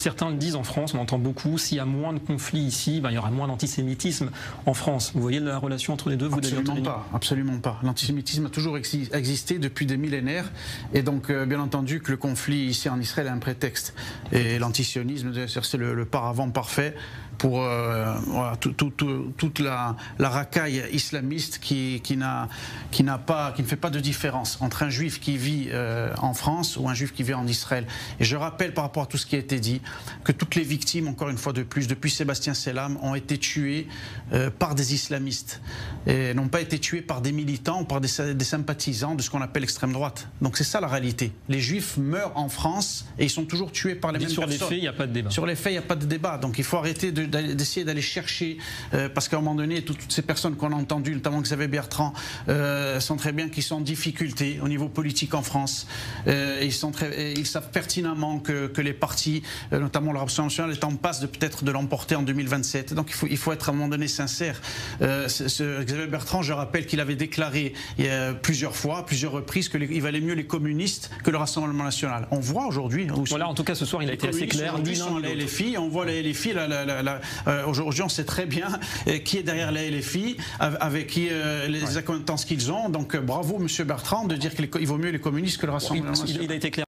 certains le disent en France, on entend beaucoup, s'il y a moins de conflits ici, il y aura moins d'antisémitisme en France. Vous voyez la relation entre les deux, vous Absolument pas, absolument pas. L'antisémitisme a toujours existé depuis des millénaires, et donc bien entendu que le conflit ici en Israël est un prétexte. Et l'antisionisme, c'est le paravent parfait pour voilà, toute la racaille islamiste qui ne fait pas de différence entre un juif qui vit en France ou un juif qui vit en Israël. Et je rappelle par rapport à tout ce qui a été dit que toutes les victimes, encore une fois de plus, depuis Sébastien Selam, ont été tuées par des islamistes et n'ont pas été tuées par des militants ou par des sympathisants de ce qu'on appelle l'extrême droite. Donc c'est ça la réalité. Les juifs meurent en France et ils sont toujours tués par les mêmes personnes. Sur les faits, il n'y a pas de débat. Sur les faits, il n'y a pas de débat. Donc il faut arrêter d'essayer d'aller chercher, parce qu'à un moment donné, toutes ces personnes qu'on a entendues, notamment Xavier Bertrand, sont très bien qu'ils sont en difficulté au niveau politique en France. Ils savent pertinemment que les partis, notamment le Rassemblement national, est en passe peut-être de l'emporter en 2027. Donc il faut être à un moment donné sincère. Xavier Bertrand, je rappelle qu'il avait déclaré plusieurs fois, à plusieurs reprises, qu'il valait mieux les communistes que le Rassemblement national. On voit aujourd'hui. Voilà, en tout cas ce soir il a été assez clair. La LFI, on voit la LFI. Aujourd'hui, on sait très bien qui est derrière la LFI, avec qui les acquaintances qu'ils ont. Donc bravo, Monsieur Bertrand, de dire qu'il vaut mieux les communistes que le Rassemblement national. Il a été clair.